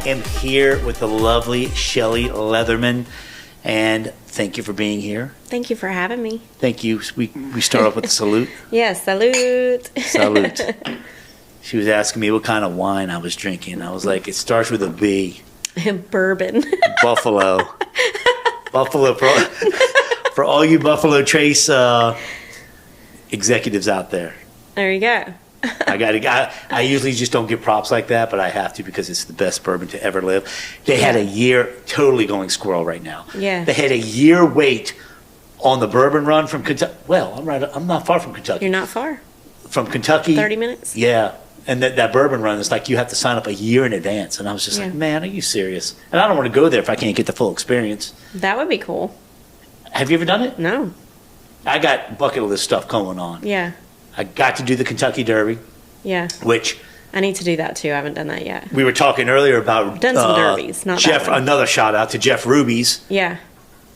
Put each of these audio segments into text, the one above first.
am here with the lovely Shelly Leatherman, and thank you for being here. Thank you for having me. Thank you. We start off with a salute. Yes, salute. Salute. She was asking me what kind of wine I was drinking. I was like, it starts with a B. Bourbon. Buffalo. Buffalo. For all you Buffalo Trace executives out there. There you go. I usually just don't give props like that, but I have to because it's the best bourbon to ever live. They had a year, totally going squirrel right now. Yeah. They had a year wait on the bourbon run from Kentucky. Well, I'm not far from Kentucky. You're not far. From Kentucky. 30 minutes? Yeah. And that bourbon run is like you have to sign up a year in advance. And I was just like, man, are you serious? And I don't want to go there if I can't get the full experience. That would be cool. Have you ever done it? No. I got bucket list stuff going on. Yeah. I got to do the Kentucky Derby. Yeah. Which I need to do that too. I haven't done that yet. We were talking earlier about I've done some derbies, not Jeff. that one. Another shout out to Jeff Ruby's. Yeah.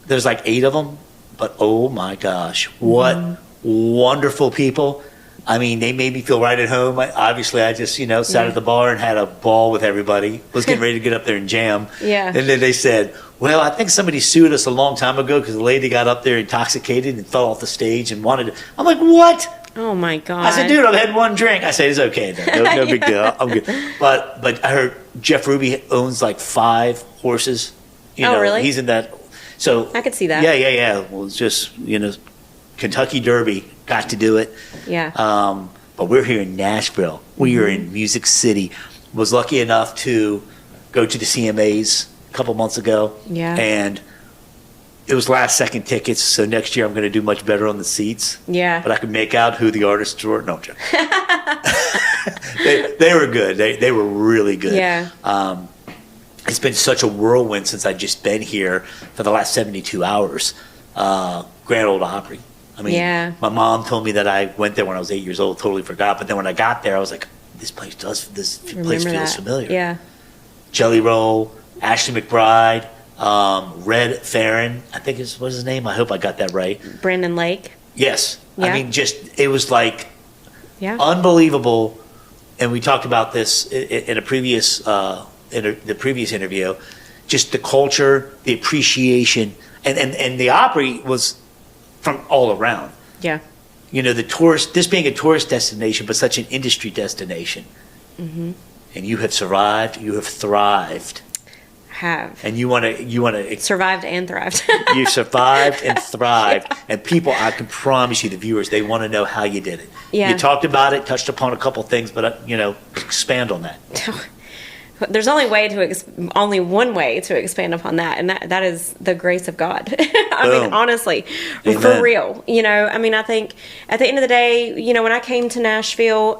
There's like 8 of them, but oh my gosh, what wonderful people! I mean, they made me feel right at home. Obviously, I just sat at the bar and had a ball with everybody. Was getting ready to get up there and jam. Yeah. And then they said, "Well, I think somebody sued us a long time ago because the lady got up there intoxicated and fell off the stage and wanted to." I'm like, "What?" Oh my god! I said, "Dude, I've had one drink." I said, "It's okay, though. No big deal. I'm good." But I heard Jeff Ruby owns like 5 horses. Really? He's in that. So I could see that. Yeah. Well, it's just Kentucky Derby, got to do it. Yeah. But we're here in Nashville. We are in Music City. Was lucky enough to go to the CMAs a couple months ago. Yeah. And it was last second tickets, so next year I'm going to do much better on the seats. Yeah. But I could make out who the artists were. No, I'm joking. They were good. They were really good. Yeah. It's been such a whirlwind since I've just been here for the last 72 hours. Grand Ole Opry. I mean, my mom told me that I went there when I was 8 years old, totally forgot. But then when I got there, I was like, this place feels familiar. Yeah. Jelly Roll, Ashley McBride, Red Farron, I think what's his name? I hope I got that right. Brandon Lake. Yes. Yeah. I mean, it was like unbelievable. And we talked about this in a previous the previous interview. Just the culture, the appreciation, and the Opry was from all around. Yeah. The tourist, this being a tourist destination, but such an industry destination. Mm-hmm. And you have survived. You have thrived. And you want to survived and thrived. You survived and thrived, and people, I can promise you, the viewers, they want to know how you did it. Yeah. You talked about it, touched upon a couple things, but expand on that. There's only one way to expand upon that, and that is the grace of God. I mean, honestly, Amen. For real. I mean, I think at the end of the day, when I came to Nashville,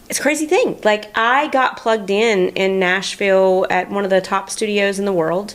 it's a crazy thing. Like, I got plugged in Nashville at one of the top studios in the world,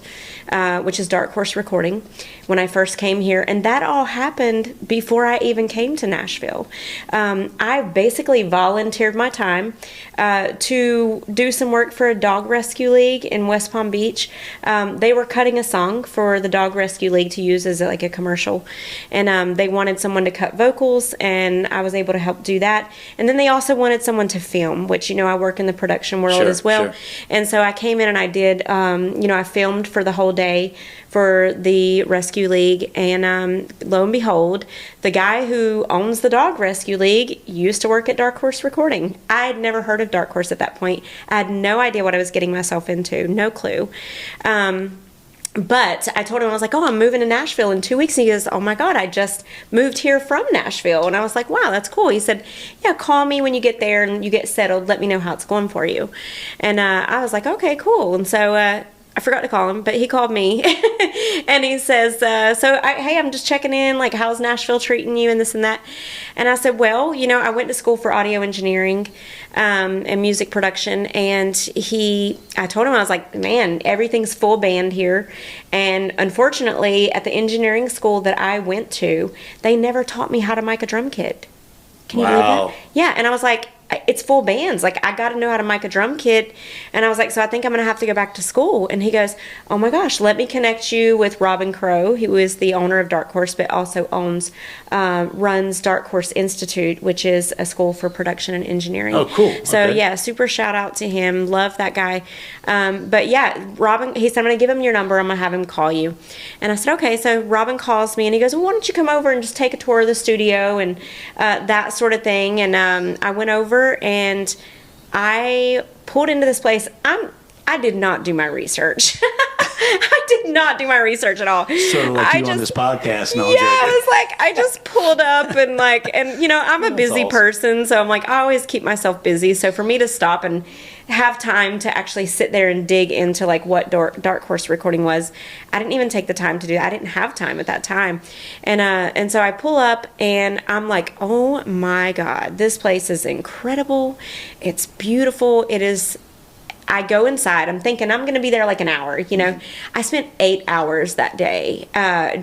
which is Dark Horse Recording, when I first came here. And that all happened before I even came to Nashville. I basically volunteered my time to do some work for a dog rescue league in West Palm Beach. They were cutting a song for the dog rescue league to use as like a commercial. And they wanted someone to cut vocals, and I was able to help do that. And then they also wanted someone to film, which, I work in the production world as well. Sure. And so I came in and I did, I filmed for the whole day for the rescue league. And lo and behold, the guy who owns the dog rescue league used to work at Dark Horse Recording. I had never heard of Dark Horse at that point. I had no idea what I was getting myself into, no clue. But I told him, I was like, I'm moving to Nashville in 2 weeks. And he goes, oh my God, I just moved here from Nashville. And I was like, wow, that's cool. He said, yeah, call me when you get there and you get settled. Let me know how it's going for you. And I was like, okay, cool. And so I forgot to call him, but he called me. And he says, hey, I'm just checking in, like, how's Nashville treating you and this and that. And I said, well, I went to school for audio engineering and music production. And I told him, I was like, man, everything's full band here. And unfortunately, at the engineering school that I went to, they never taught me how to mic a drum kit. Can you believe that? Yeah. And I was like, it's full bands. Like, I got to know how to mic a drum kit. And I was like, so I think I'm going to have to go back to school. And he goes, oh my gosh, let me connect you with Robin Crow, who is the owner of Dark Horse, but also runs Dark Horse Institute, which is a school for production and engineering. Oh, cool. So okay. yeah, super shout out to him. Love that guy. But yeah, Robin, he said, I'm going to give him your number. I'm going to have him call you. And I said, okay. So Robin calls me and he goes, well, why don't you come over and just take a tour of the studio and that sort of thing. And I went over and I pulled into this place. I did not do my research. I did not do my research at all. Sort of like on this podcast. No, yeah, I was like, I just pulled up and I'm a busy person, so I'm like, I always keep myself busy. So for me to stop and have time to actually sit there and dig into like what Dark Horse recording was, I didn't even take the time to do that. I didn't have time at that time. And so I pull up and I'm like, oh my God, this place is incredible. It's beautiful. It is. I go inside. I'm thinking I'm going to be there like an hour. I spent 8 hours that day. I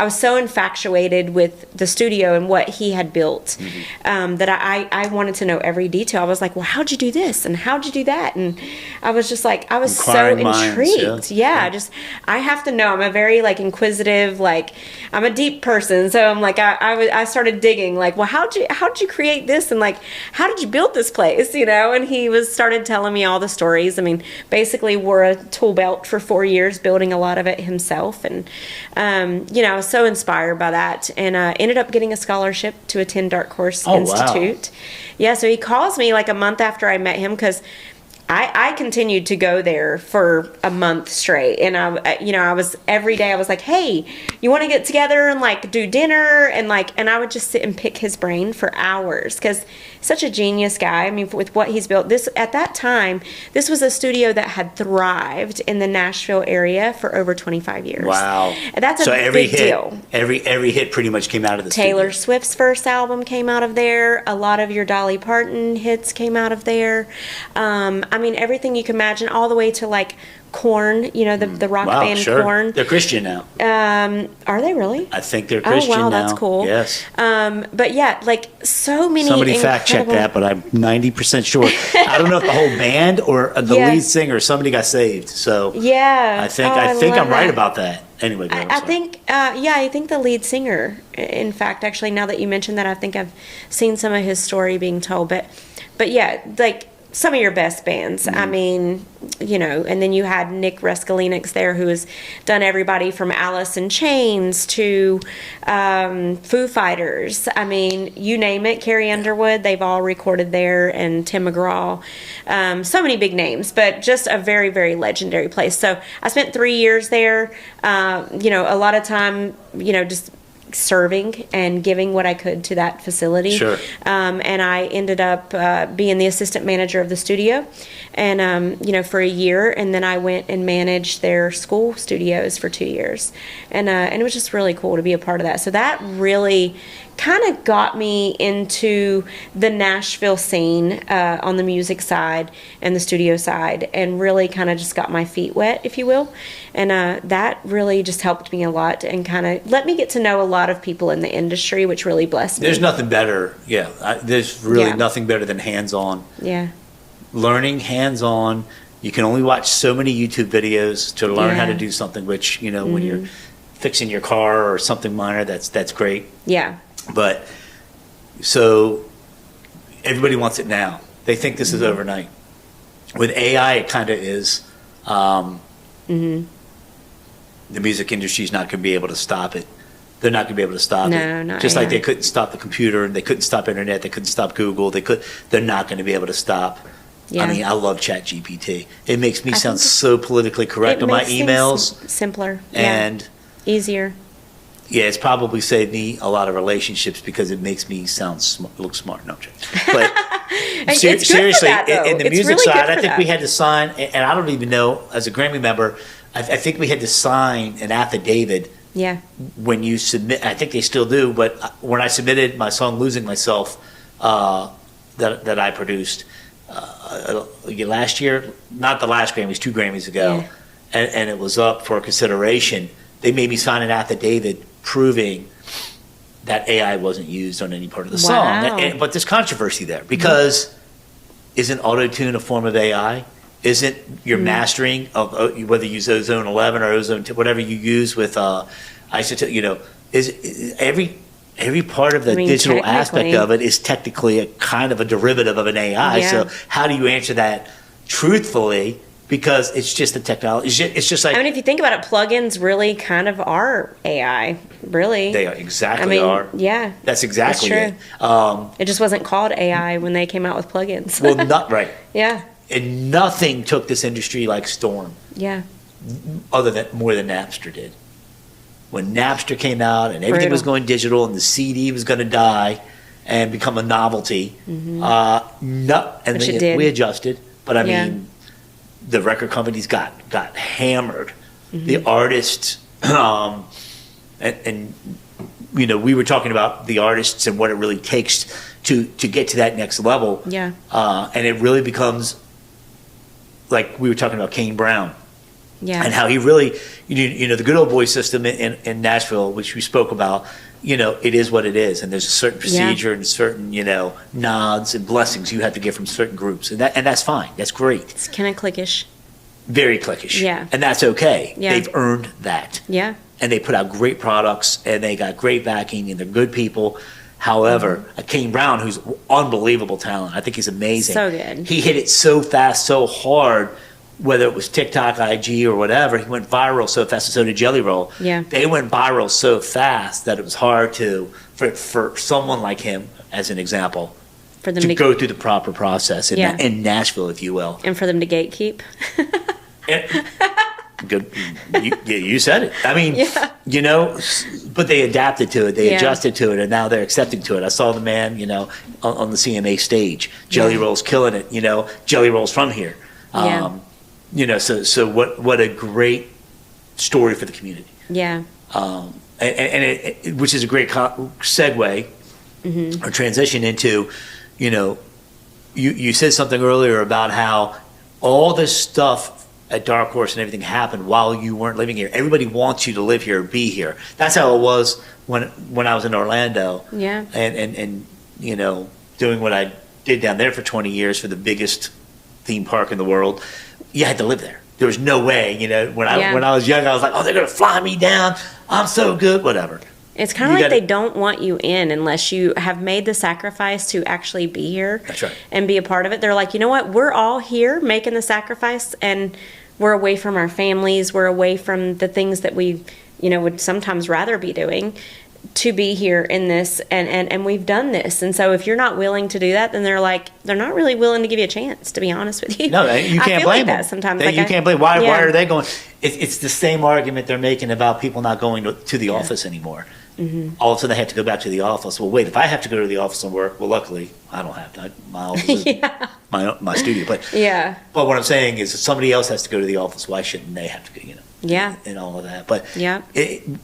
was so infatuated with the studio and what he had built that I wanted to know every detail. I was like, well, how'd you do this? And how'd you do that? And I was just like, I was so intrigued. I have to know. I'm a very like inquisitive, like I'm a deep person. So I'm like, I started digging like, well, how'd you create this? And like, how did you build this place? And he started telling me all the stories. I mean, basically wore a tool belt for 4 years, building a lot of it himself. And, I was so inspired by that and ended up getting a scholarship to attend Dark Horse Institute. Wow. Yeah, so he calls me like a month after I met him because I continued to go there for a month straight. And I was every day I was like, hey, you want to get together and like do dinner? And I would just sit and pick his brain for hours because such a genius guy. I mean, with what he's built, at that time, this was a studio that had thrived in the Nashville area for over 25 years. Wow. And that's a big deal. Every hit pretty much came out of the Taylor studio. Swift's first album came out of there. A lot of your Dolly Parton hits came out of there. I mean, everything you can imagine, all the way to like Korn, the rock band Korn. They're Christian now. Are they really? I think they're Christian now. Oh, wow, that's cool. Yes. But yeah, like so many. Somebody fact check that, but I'm 90% sure. I don't know if the whole band or the lead singer, somebody got saved. So yeah, I think I'm right about that. Anyway, I think the lead singer. In fact, actually, now that you mentioned that, I think I've seen some of his story being told. But yeah, like some of your best bands. I mean, and then you had Nick Reskalinix there, who has done everybody from Alice in Chains to Foo Fighters. I mean, you name it. Carrie Underwood, they've all recorded there, and Tim McGraw. So many big names, but just a very, very legendary place. So I spent 3 years there. A lot of time, just serving and giving what I could to that facility. Sure. And I ended up being the assistant manager of the studio and for a year, and then I went and managed their school studios for 2 years. And it was just really cool to be a part of that. So that really kind of got me into the Nashville scene on the music side and the studio side, and really kind of just got my feet wet, if you will. And that really just helped me a lot and kind of let me get to know a lot of people in the industry, which really blessed me. There's nothing better. Yeah. There's really nothing better than hands-on. Yeah. Learning hands-on. You can only watch so many YouTube videos to learn how to do something, which, when you're fixing your car or something minor, that's great. Yeah. But so everybody wants it now. They think this is overnight. With AI, it kind of is. The music industry is not going to be able to stop it. They're not going to be able to stop it. No, not Just AI. like they couldn't stop the computer, and they couldn't stop internet, they couldn't stop Google. They're not going to be able to stop. Yeah. I mean, I love ChatGPT. It makes me sound so politically correct on my emails. Simpler. And easier. Yeah, it's probably saved me a lot of relationships because it makes me look smart. No, I'm joking. But It's good for seriously, that, though. in the It's music really side, good I for think that. we had to sign, and I don't even know, as a Grammy member, I think we had to sign an affidavit Yeah. when you submit. I think they still do, but when I submitted my song "Losing Myself" that I produced last year, not the last Grammys, 2 Grammys ago, and it was up for consideration, they made me sign an affidavit proving that AI wasn't used on any part of the Wow. song. But there's controversy there because isn't auto-tune a form of AI? Isn't your mastering of whether you use Ozone 11 or Ozone 2, whatever you use with iShowcase, is every part of the digital aspect of it is technically a kind of a derivative of an AI. Yeah. So how do you answer that truthfully? Because it's just a technology. It's just like, I mean, if you think about it, plugins really kind of are AI, really. they are exactly are. Yeah. That's exactly That's it. It just wasn't called AI when they came out with plugins. Well, not right. Yeah. And nothing took this industry like storm, Yeah. more than Napster did. When Napster came out and everything was going digital and the CD was going to die and become a novelty, Which it did. we adjusted. But I Yeah. mean, the record companies got hammered. The artists, and we were talking about the artists and what it really takes to get to that next level. Yeah. And it really becomes like we were talking about Kane Brown. Yeah. And how he really, the good old boy system in Nashville, which we spoke about, it is what it is. And there's a certain procedure and certain, nods and blessings you have to get from certain groups. And that's fine. That's great. It's kind of cliquish. Very cliquish. Yeah. And that's okay. Yeah. They've earned that. Yeah. And they put out great products and they got great backing and they're good people. However, a Kane Brown, who's unbelievable talent, I think he's amazing. So good. He hit it so fast, so hard, whether it was TikTok, IG, or whatever. He went viral so fast, and so did Jelly Roll. Yeah. They went viral so fast that it was hard for someone like him, as an example, For them to go through the proper process in Nashville, if you will. And for them to gatekeep. Good. You said it. I mean, but they adapted to it. They adjusted to it, and now they're accepting to it. I saw the man, on the CMA stage. Jelly Roll's killing it. Jelly Roll's from here. So what a great story for the community. Yeah. And which is a great segue or transition into, you said something earlier about how all this stuff at Dark Horse and everything happened while you weren't living here. Everybody wants you to live here, be here. That's how it was when I was in Orlando. Yeah. And doing what I did down there for 20 years for the biggest theme park in the world. You had to live there. There was no way, when I was young, I was like, oh, they're going to fly me down. I'm so good, whatever. It's kind of like they don't want you in unless you have made the sacrifice to actually be here. That's right. And be a part of it. They're like, you know what? We're all here making the sacrifice, and we're away from our families. We're away from the things that we, would sometimes rather be doing to be here in this. And we've done this. And so if you're not willing to do that, then they're not really willing to give you a chance, to be honest with you. No, you can't blame them. That sometimes. You can't blame. Why are they going? It's the same argument they're making about people not going to the office anymore. Mm-hmm. All of a sudden they have to go back to the office. Well, wait, if I have to go to the office and work, well, luckily I don't have to. My office is my studio. But but what I'm saying is, if somebody else has to go to the office, why shouldn't they have to go? And all of that. But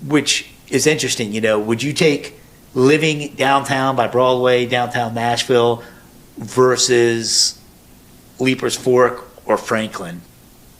which is interesting. Would you take living downtown by Broadway, downtown Nashville, versus Leaper's Fork or Franklin?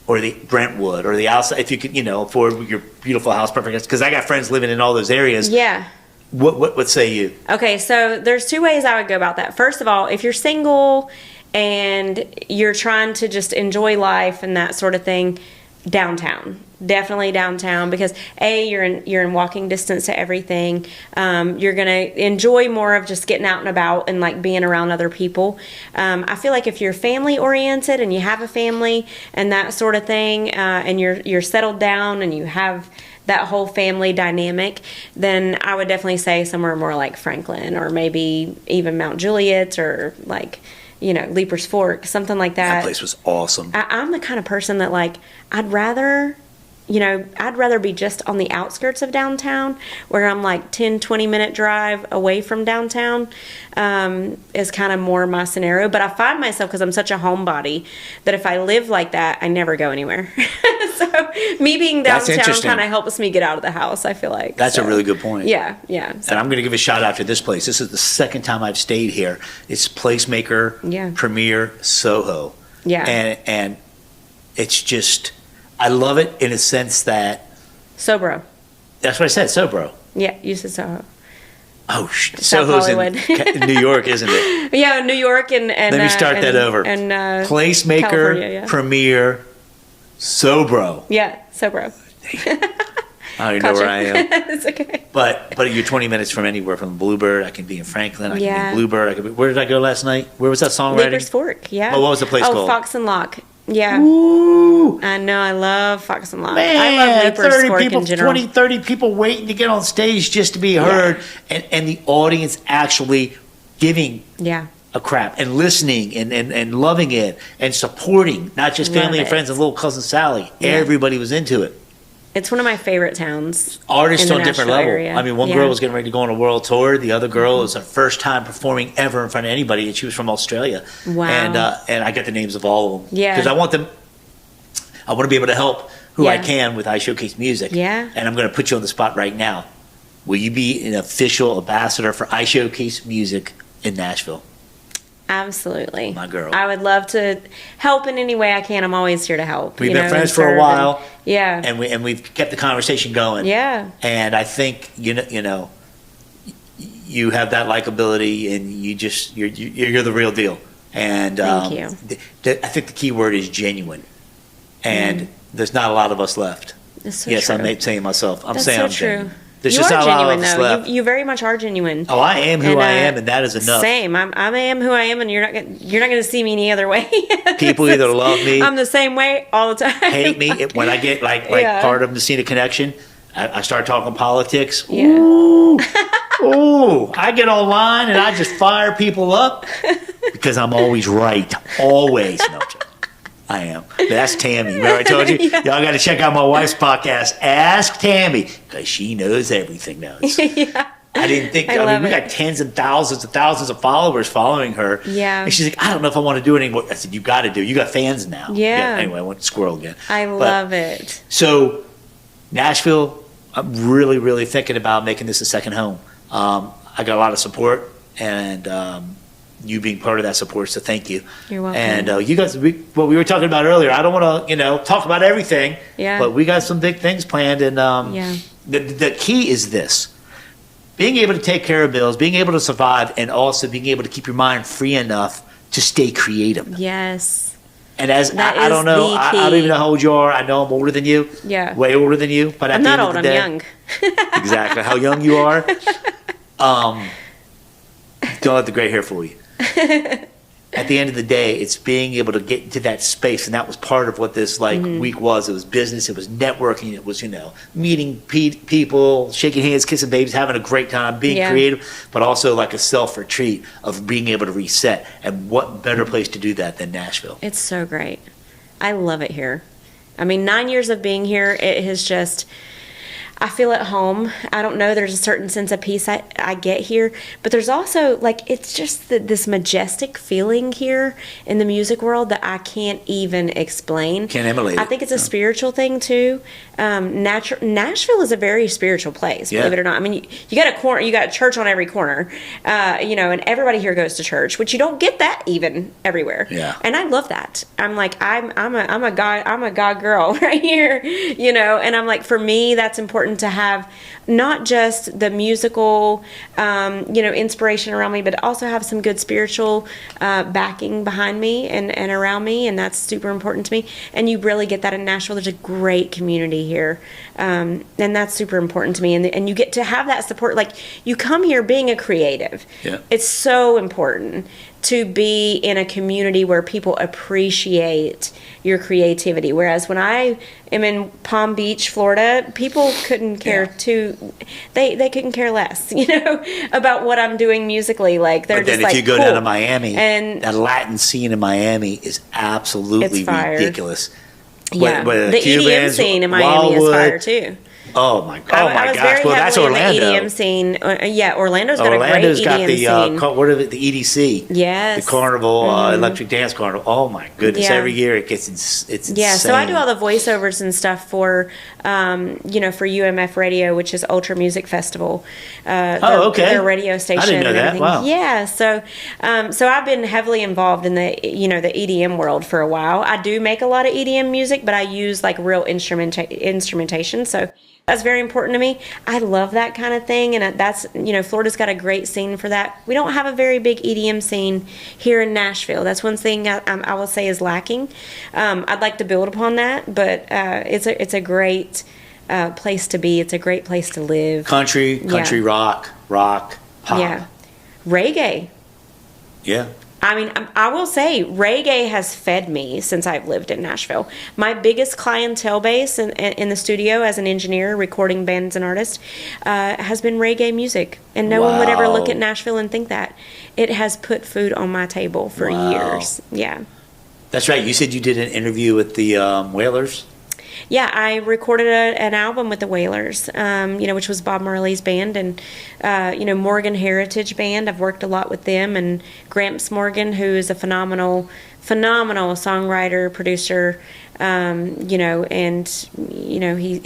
Or the Brentwood, or the outside, if you could, afford your beautiful house, perfect. Because I got friends living in all those areas. Yeah. What say you? Okay, so there's two ways I would go about that. First of all, if you're single and you're trying to just enjoy life and that sort of thing, downtown. Definitely downtown, because you're in walking distance to everything. You're gonna enjoy more of just getting out and about and like being around other people. I feel like if you're family oriented and you have a family and that sort of thing, and you're settled down and you have that whole family dynamic, then I would definitely say somewhere more like Franklin, or maybe even Mount Juliet, or like Leaper's Fork, something like that. That place was awesome. I'm the kind of person that I'd rather be just on the outskirts of downtown, where I'm like 10-20 minute drive away from downtown, is kind of more my scenario. But I find myself, because I'm such a homebody, that if I live like that, I never go anywhere. So me being downtown kind of helps me get out of the house, I feel like. That's a really good point. Yeah. So. And I'm going to give a shout out to this place. This is the second time I've stayed here. It's Placemaker Premier Soho. Yeah. And it's just, I love it in a sense that... Sobro. That's what I said, Sobro. Yeah, you said Soho. South Soho's Hollywood. in New York, isn't it? Yeah, New York and let me start that over. And Placemaker, Premier, Sobro. Yeah, Sobro. I don't even know where I am. It's okay. But you're 20 minutes from anywhere. From Bluebird, I can be in Franklin. I can be in Bluebird. Where did I go last night? Where was that songwriting? Leaper's Fork. Yeah. Oh, what was the place called? Fox and Lock. Yeah. Ooh. I know. I love Fox and Lock. Man, I love Leaper's Fork people, in general. 20, 30 people waiting to get on stage just to be heard, and the audience actually giving a crap and listening and loving it and supporting, not just family and friends and little cousin Sally. Yeah. Everybody was into it. It's one of my favorite towns. Artists on a different level. Area. I mean, one girl was getting ready to go on a world tour. The other girl was her first time performing ever in front of anybody, and she was from Australia. Wow. And I got the names of all of them. Yeah. Because I want to be able to help who I can with iShowcase Music. Yeah. And I'm going to put you on the spot right now. Will you be an official ambassador for iShowcase Music in Nashville? Absolutely. My girl. I would love to help in any way I can. I'm always here to help. We've been friends for a while. And we've kept the conversation going. Yeah. And I think you have that likability, and you're the real deal. And thank you. I think the key word is genuine. And there's not a lot of us left. That's so yes, true. I'm saying myself. I'm That's saying so I'm true. genuine. There's You just are not a lot genuine, of us though. left. You very much are genuine. Oh, I am who I am, and that is enough. Same. I am who I am, and you're not going to see me any other way. People either love me. I'm the same way all the time. Hate me when I get like part of the Messina Connection. I start talking politics. Yeah. Ooh, ooh! I get online and I just fire people up because I'm always right. Always. No, I am. That's Tammy. Remember I told you? Y'all got to check out my wife's podcast, Ask Tammy, because she knows everything now. I didn't think. I mean, we got tens and thousands of followers following her. Yeah. And she's like, I don't know if I want to do it anymore. I said, you got to do. You got fans now. Yeah. Anyway, I went to squirrel again. I love it. So, Nashville, I'm really, really thinking about making this a second home. I got a lot of support, and you being part of that support, so thank you. You're welcome. And you guys, what we were talking about earlier, I don't want to, talk about everything, but we got some big things planned, and the key is this: being able to take care of bills, being able to survive, and also being able to keep your mind free enough to stay creative. Yes. And as I don't know, I don't even know how old you are. I know I'm older than you. Yeah. Way older than you. But I'm not old. I'm young. Exactly. How young you are. Don't let the gray hair fool you. At the end of the day, it's being able to get into that space, and that was part of what this week was. It was business, it was networking, it was meeting people, shaking hands, kissing babies, having a great time, being creative, but also like a self-retreat of being able to reset. And what better place to do that than Nashville? It's so great. I love it here. I mean, 9 years of being here, it has just... I feel at home. I don't know. There's a certain sense of peace I get here. But there's also, it's just this majestic feeling here in the music world that I can't even explain. Can't emulate it. I think it's a spiritual thing, too. Nashville is a very spiritual place, believe it or not. I mean, you got a corner, you got a church on every corner, and everybody here goes to church, which you don't get that even everywhere. Yeah. And I love that. I'm like, I'm a God girl right here, and I'm like, for me, that's important to have not just the musical, inspiration around me, but also have some good spiritual backing behind me and around me, and that's super important to me. And you really get that in Nashville. There's a great community here, and that's super important to me. And you get to have that support. Like, you come here being a creative. Yeah. It's so important to be in a community where people appreciate your creativity. Whereas when I am in Palm Beach, Florida, people couldn't care they couldn't care less, about what I'm doing musically. Like, they're just like, if you go down to Miami, and that Latin scene in Miami is absolutely ridiculous. Yeah, but the EDM scene in Miami is fire too. Oh my gosh! Well, that's Orlando. In the EDM scene. Orlando's got a great EDM scene. What are the EDC? Yes. The Carnival, Electric Dance Carnival. Oh my goodness! Yeah. Every year it's insane. Yeah, so I do all the voiceovers and stuff for, for UMF Radio, which is Ultra Music Festival. Okay. Their radio station. I didn't know that. Wow. Yeah, so I've been heavily involved in the the EDM world for a while. I do make a lot of EDM music, but I use real instrumentation. So That's very important to me. I love that kind of thing, and that's, Florida's got a great scene for that. We don't have a very big EDM scene here in Nashville. That's one thing I will say is lacking. I'd like to build upon that, but it's a great place to be. It's a great place to live. Country, rock, pop. Yeah. Reggae. Yeah. I mean, I will say reggae has fed me since I've lived in Nashville. My biggest clientele base in the studio as an engineer, recording bands and artists, has been reggae music. And no one would ever look at Nashville and think that. It has put food on my table for years. Yeah. That's right. You said you did an interview with the Wailers? Yeah, I recorded an album with the Wailers, which was Bob Marley's band, and Morgan Heritage Band. I've worked a lot with them, and Gramps Morgan, who is a phenomenal songwriter, producer,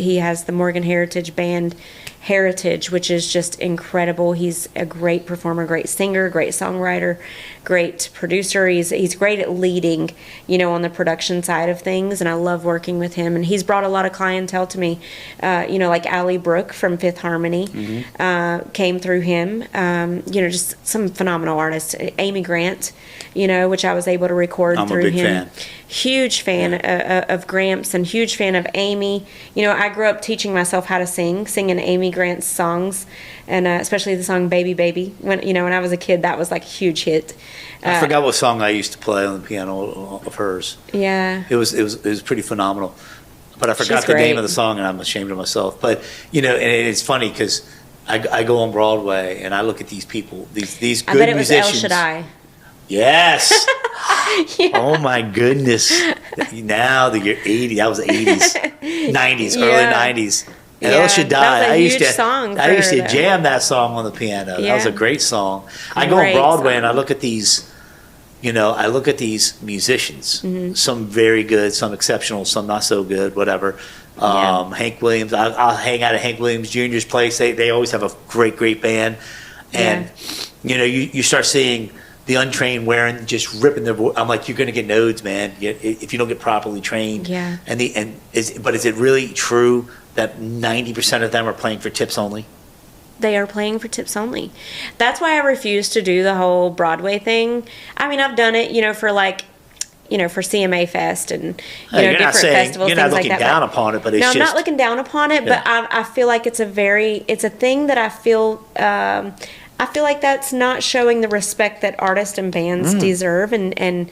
he has the Morgan Heritage Band heritage, which is just incredible. He's a great performer, great singer, great songwriter, great producer. He's great at leading, on the production side of things, and I love working with him. And he's brought a lot of clientele to me, like Allie Brooke from Fifth Harmony came through him. Just some phenomenal artists. Amy Grant, which I was able to record through him. I'm a big fan. Huge fan of Gramps and huge fan of Amy. I grew up teaching myself how to singing Amy Grant's songs, and especially the song "Baby Baby." When I was a kid, that was like a huge hit. I forgot what song I used to play on the piano of hers. Yeah, it was pretty phenomenal, but I forgot the name of the song, and I'm ashamed of myself. But and it's funny because I go on Broadway and I look at these people, these good musicians. I bet it was El Shaddai. Yes. Yeah. Oh my goodness! Now that you're 80, that was 80s, 90s, early 90s. And El Shaddai, I used to jam that song on the piano. Yeah. That was a great song. I go on Broadway and I look at these, musicians. Mm-hmm. Some very good, some exceptional, some not so good, whatever. Hank Williams. I'll hang out at Hank Williams Jr.'s place. They always have a great band, and you start seeing the untrained wearing, just ripping their voice. I'm like, you're going to get nodes, man, if you don't get properly trained. Yeah. But is it really true that 90% of them are playing for tips only? They are playing for tips only. That's why I refuse to do the whole Broadway thing. I mean, I've done it, for for CMA Fest and different festivals. You're not looking down upon it, but it's I'm not looking down upon it, but I feel like it's a thing that I feel like that's not showing the respect that artists and bands deserve, and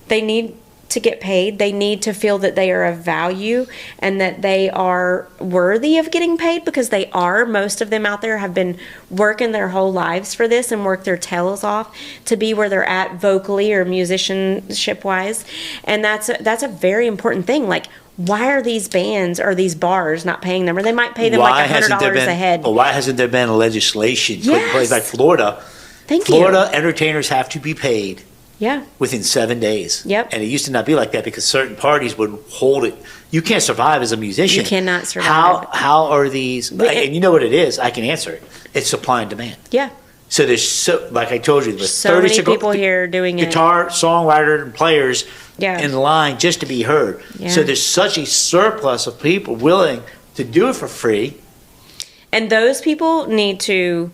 they need to get paid. They need to feel that they are of value and that they are worthy of getting paid, because they are. Most of them out there have been working their whole lives for this and worked their tails off to be where they're at vocally or musicianship wise, and that's a very important thing. Like, why are these bands or these bars not paying them? Or they might pay them like $100 a head. Well, why hasn't there been legislation put in place like Florida? Florida entertainers have to be paid within 7 days. Yep. And it used to not be like that because certain parties would hold it. You can't survive as a musician. You cannot survive. How are these? And you know what it is? I can answer it. It's supply and demand. Yeah. So there's like I told you, there's so many people here doing guitar, songwriter, and players in line just to be heard. Yeah. So there's such a surplus of people willing to do it for free. And those people need to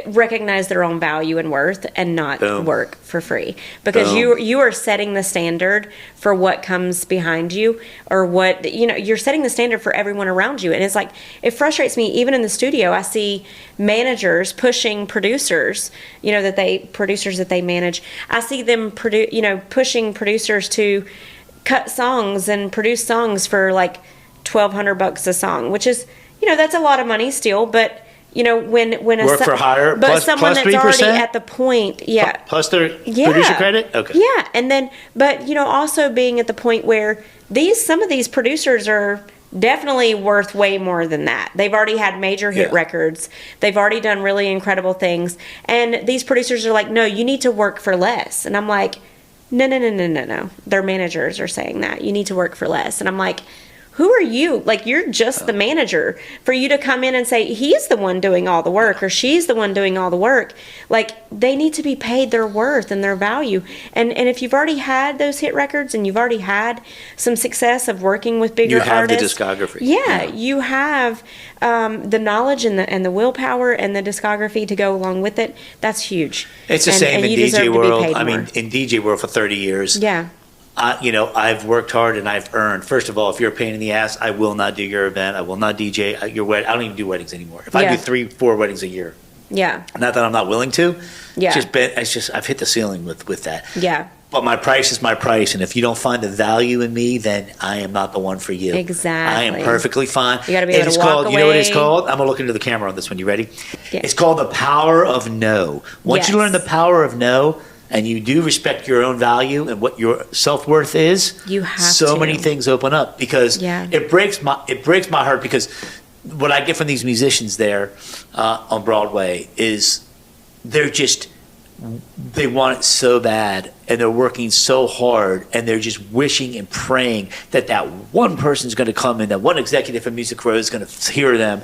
recognize their own value and worth and not work for free, because you are setting the standard for what comes behind you, or what you're setting the standard for everyone around you. And it's like, it frustrates me even in the studio. I see managers pushing producers that they manage. I see them pushing producers to cut songs and produce songs for like $1,200 a song, which is that's a lot of money still, but when work for hire, but plus, someone plus that's 3%? Already at the point, plus their producer credit, okay, and then, but also being at the point where some of these producers are definitely worth way more than that. They've already had major hit records. They've already done really incredible things, and these producers are like, no, you need to work for less. And I'm like, no. Their managers are saying that you need to work for less, and I'm like, who are you? Like, you're just the manager. For you to come in and say, he's the one doing all the work, or she's the one doing all the work, like, they need to be paid their worth and their value. And if you've already had those hit records and you've already had some success of working with bigger artists, the discography. Yeah, you have the knowledge and the willpower and the discography to go along with it. That's huge. It's the same in DJ world. I mean, in DJ world for 30 years. Yeah. I've worked hard and I've earned. First of all, if you're a pain in the ass, I will not do your event. I will not DJ your wedding. I don't even do weddings anymore. If I do 3-4 weddings a year, not that I'm not willing to. It's just I've hit the ceiling with that. Yeah. But my price is my price, and if you don't find the value in me, then I am not the one for you. Exactly. I am perfectly fine. You got to be able to walk away. You know what it's called? I'm gonna look into the camera on this one. You ready? Yeah. It's called the power of no. Once you learn the power of no, and you do respect your own value and what your self-worth is, you have so many things open up, because it breaks my heart, because what I get from these musicians there on Broadway is they want it so bad, and they're working so hard, and they're just wishing and praying that one person's going to come in, that one executive from Music Row is going to hear them,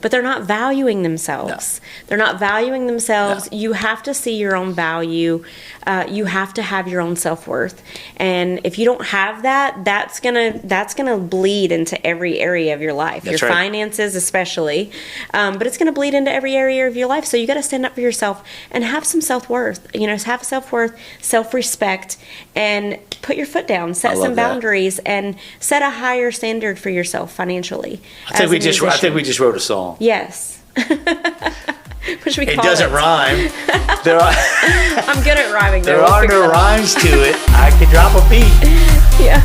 but they're not valuing themselves. No. They're not valuing themselves. No. You have to see your own value. You have to have your own self-worth. And if you don't have that, that's gonna bleed into every area of your life. That's your finances especially. But it's gonna bleed into every area of your life. So you gotta stand up for yourself and have some self-worth. Have self-worth, self-respect, and put your foot down. Set some boundaries and set a higher standard for yourself financially. I think we just wrote a song. Yes. What should we call it? It doesn't rhyme. I'm good at rhyming, though. There are no rhymes to it. I can drop a beat. Yeah.